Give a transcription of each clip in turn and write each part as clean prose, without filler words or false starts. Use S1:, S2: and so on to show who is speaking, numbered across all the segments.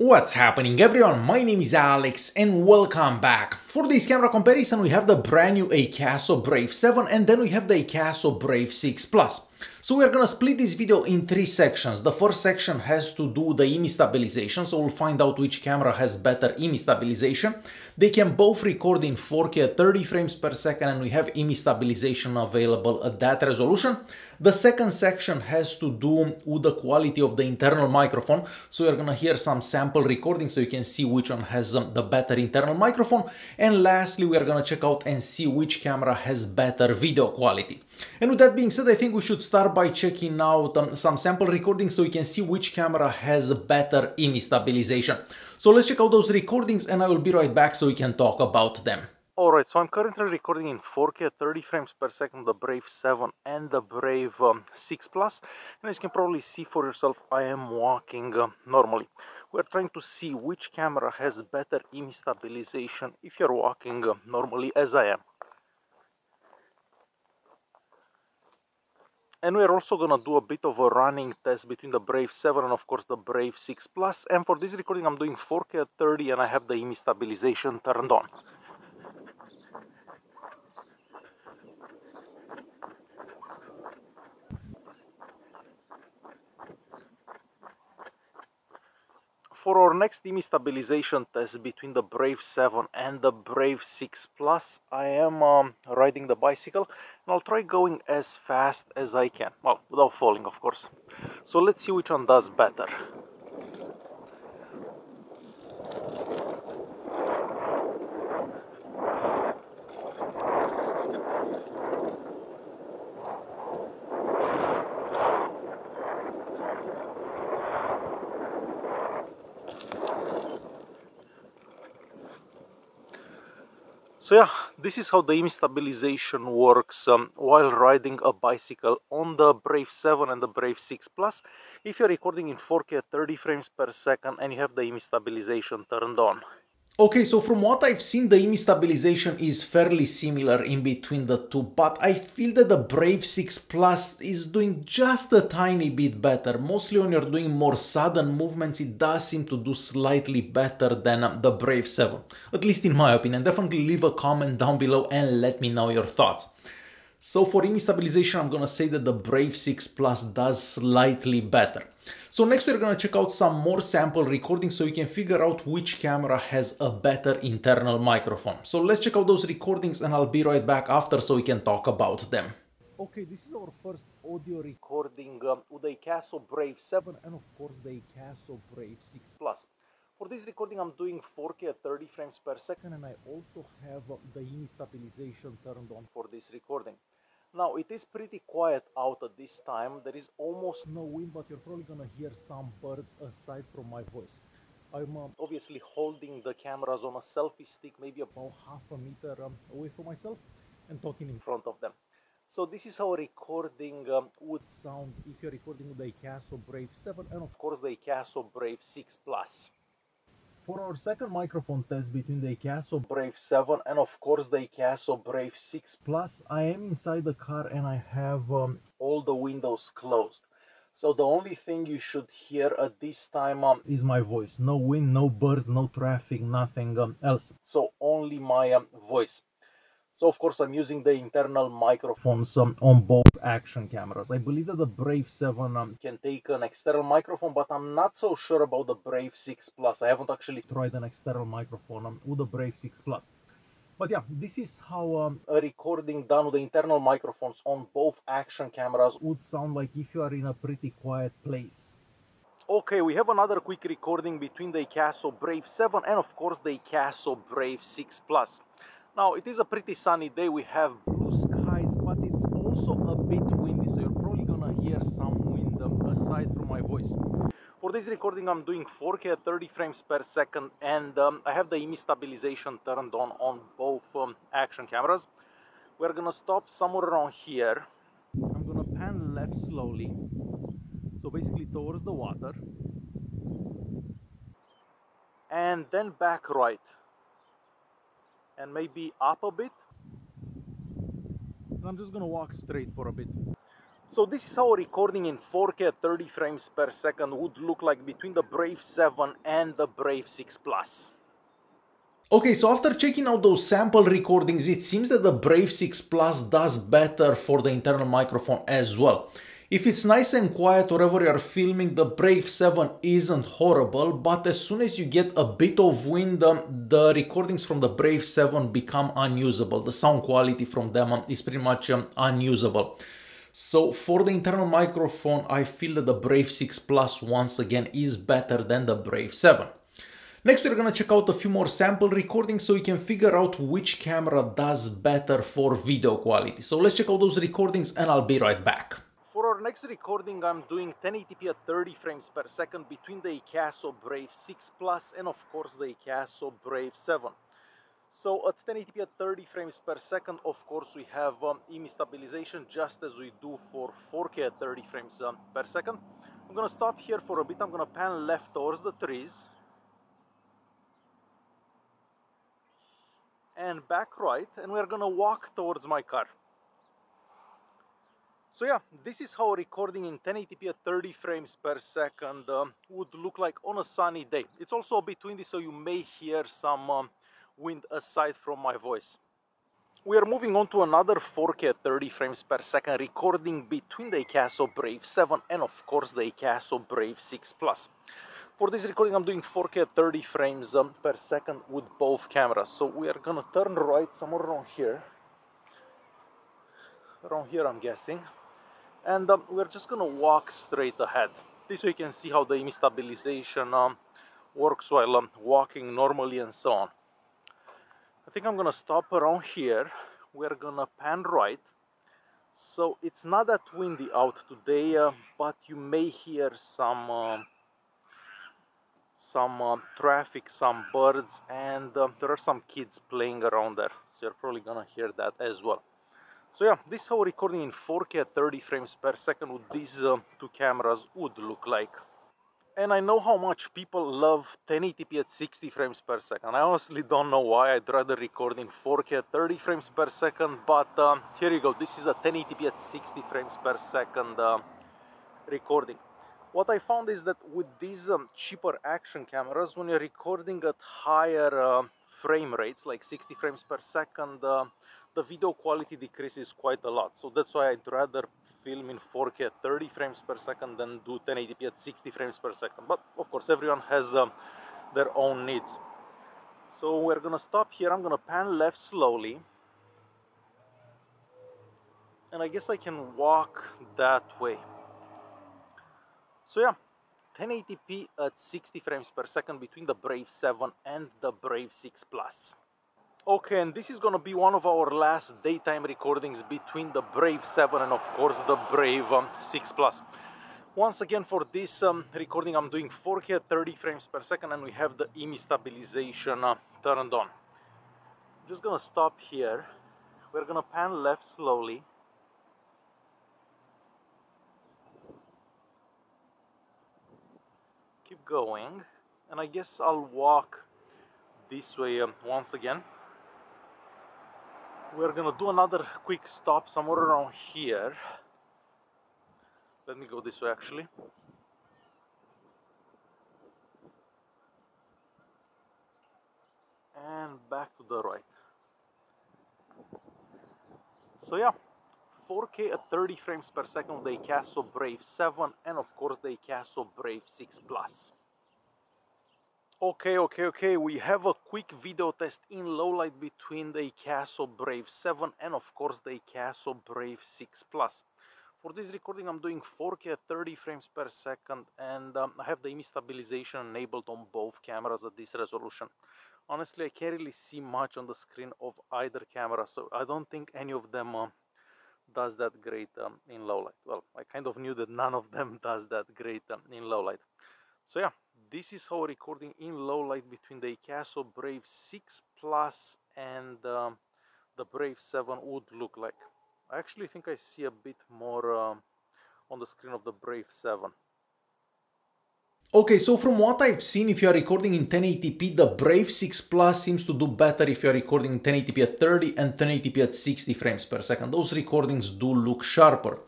S1: What's happening everyone, my name is Alex and welcome back. For this camera comparison we have the brand new Akaso Brave 7 and then we have the Akaso Brave 6 Plus. So we're gonna split this video in three sections. The first section has to do the IMI stabilization, so we'll find out which camera has better IMI stabilization. They can both record in 4K at 30 frames per second and we have IMI stabilization available at that resolution. The second section has to do with the quality of the internal microphone, so you're gonna hear some sample recording so you can see which one has the better internal microphone. And lastly, we are gonna check out and see which camera has better video quality. And with that being said, I think we should start by checking out some sample recordings so you can see which camera has better IMI stabilization. So let's check out those recordings and I will be right back so we can talk about them. Alright, so I'm currently recording in 4K at 30 frames per second the Brave 7 and the Brave 6 Plus. And as you can probably see for yourself, I am walking normally. We're trying to see which camera has better IMI stabilization if you're walking normally as I am. And we're also gonna do a bit of a running test between the Brave 7 and of course the Brave 6 Plus. And for this recording I'm doing 4K at 30 and I have the IMI stabilization turned on. For our next IMI stabilization test between the Brave 7 and the Brave 6 Plus, I am riding the bicycle and I'll try going as fast as I can. Well, without falling, of course. So let's see which one does better. So yeah, this is how the IMI stabilization works while riding a bicycle on the Brave 7 and the Brave 6 Plus. If you're recording in 4K at 30 frames per second and you have the IMI stabilization turned on. Okay, so from what I've seen, the IMI stabilization is fairly similar in between the two, but I feel that the Brave 6 Plus is doing just a tiny bit better. Mostly when you're doing more sudden movements, it does seem to do slightly better than the Brave 7. At least in my opinion. Definitely leave a comment down below and let me know your thoughts. So for IMI stabilization, I'm gonna say that the Brave 6 Plus does slightly better. So next we're gonna check out some more sample recordings so you can figure out which camera has a better internal microphone. So let's check out those recordings and I'll be right back after so we can talk about them. Okay, this is our first audio recording with the Akaso Brave 7 and of course the Akaso Brave 6 Plus. For this recording I'm doing 4K at 30 frames per second and I also have the IMI stabilization turned on for this recording. Now it is pretty quiet out at this time, there is almost no wind, but you're probably gonna hear some birds aside from my voice. I'm obviously holding the cameras on a selfie stick maybe about half a meter away from myself and talking in front of them. So this is how a recording would sound if you're recording with the Akaso Brave 7 and of course the Akaso Brave 6 Plus. For our second microphone test between the Akaso Brave 7 and of course the Akaso Brave 6 Plus, I am inside the car and I have all the windows closed. So the only thing you should hear at this time is my voice. No wind, no birds, no traffic, nothing else. So only my voice. So of course I'm using the internal microphones on both action cameras. I believe that the Brave 7 can take an external microphone, but I'm not so sure about the Brave 6 Plus. I haven't actually tried an external microphone with the Brave 6 Plus. But yeah, this is how a recording done with the internal microphones on both action cameras would sound like if you are in a pretty quiet place. Okay, we have another quick recording between the Akaso Brave 7 and of course the Akaso Brave 6 Plus. Now, it is a pretty sunny day, we have blue skies, but it's also a bit windy, so you're probably gonna hear some wind aside from my voice. For this recording, I'm doing 4K at 30 frames per second, and I have the IMI stabilization turned on both action cameras. We're gonna stop somewhere around here. I'm gonna pan left slowly, so basically towards the water, and then back right. And maybe up a bit. I'm just gonna walk straight for a bit. So this is how a recording in 4K at 30 frames per second would look like between the Brave 7 and the Brave 6 Plus. Okay, so after checking out those sample recordings, it seems that the Brave 6 Plus does better for the internal microphone as well. If it's nice and quiet wherever you are filming, the Brave 7 isn't horrible, but as soon as you get a bit of wind, the recordings from the Brave 7 become unusable. The sound quality from them is pretty much unusable. So for the internal microphone, I feel that the Brave 6 Plus once again is better than the Brave 7. Next, we're going to check out a few more sample recordings so we can figure out which camera does better for video quality. So let's check out those recordings and I'll be right back. For our next recording, I'm doing 1080p at 30 frames per second between the Akaso Brave 6 Plus and of course the Akaso Brave 7. So at 1080p at 30 frames per second, of course, we have EIS stabilization just as we do for 4K at 30 frames per second. I'm going to stop here for a bit. I'm going to pan left towards the trees. And back right, and we're going to walk towards my car. So yeah, this is how a recording in 1080p at 30 frames per second would look like on a sunny day. It's also a bit windy, so you may hear some wind aside from my voice. We are moving on to another 4K at 30 frames per second recording between the Akaso Brave 7 and of course the Akaso Brave 6 Plus. For this recording I'm doing 4K at 30 frames per second with both cameras. So we are gonna turn right somewhere around here. Around here I'm guessing. And we're just gonna walk straight ahead. This way you can see how the EIS stabilization works while walking normally and so on. I think I'm gonna stop around here. We're gonna pan right. So it's not that windy out today, but you may hear some traffic, some birds, and there are some kids playing around there. So you're probably gonna hear that as well. So yeah, this is how recording in 4K at 30 frames per second with these two cameras would look like. And I know how much people love 1080p at 60 frames per second. I honestly don't know why. I'd rather record in 4K at 30 frames per second, but here you go. This is a 1080p at 60 frames per second recording. What I found is that with these cheaper action cameras, when you're recording at higher frame rates, like 60 frames per second, the video quality decreases quite a lot. So that's why I'd rather film in 4K at 30 frames per second than do 1080p at 60 frames per second. But of course everyone has their own needs. So we're gonna stop here. I'm gonna pan left slowly. And I guess I can walk that way. So yeah, 1080p at 60 frames per second between the Brave 7 and the Brave 6 Plus. Okay, and this is gonna be one of our last daytime recordings between the Brave 7 and of course the Brave 6 Plus. Once again for this recording I'm doing 4K at 30 frames per second and we have the EIS stabilization turned on. I'm just gonna stop here. We're gonna pan left slowly. Keep going, and I guess I'll walk this way once again. We're gonna do another quick stop somewhere around here. Let me go this way actually. And back to the right. So yeah, 4K at 30 frames per second with the Akaso Brave 7 and of course the Akaso Brave 6 Plus. Okay, we have a quick video test in low light between the Akaso Brave 7 and of course the Akaso Brave 6 Plus. For this recording I'm doing 4K at 30 frames per second and I have the EIS stabilization enabled on both cameras at this resolution. Honestly, I can't really see much on the screen of either camera, so I don't think any of them does that great in low light. Well, I kind of knew that none of them does that great in low light. So yeah, this is how recording in low light between the Akaso Brave 6 Plus and the Brave 7 would look like. I actually think I see a bit more on the screen of the Brave 7. Okay, so from what I've seen, if you are recording in 1080p, the Brave 6 Plus seems to do better if you are recording in 1080p at 30 and 1080p at 60 frames per second. Those recordings do look sharper.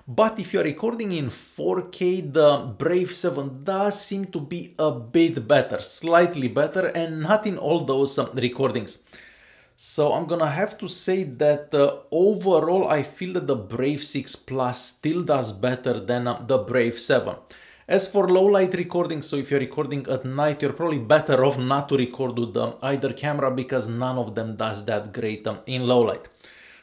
S1: But if you're recording in 4K, the Brave 7 does seem to be a bit better, slightly better, and not in all those recordings. So I'm gonna have to say that overall I feel that the Brave 6 Plus still does better than the Brave 7. As for low light recording, so if you're recording at night, you're probably better off not to record with either camera because none of them does that great in low light.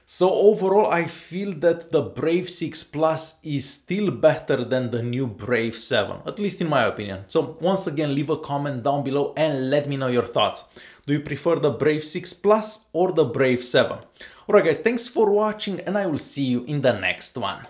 S1: So overall I feel that the Brave 6 Plus is still better than the new Brave 7, at least in my opinion. So once again, leave a comment down below and let me know your thoughts. Do you prefer the Brave 6 Plus or the Brave 7? Alright guys, thanks for watching and I will see you in the next one.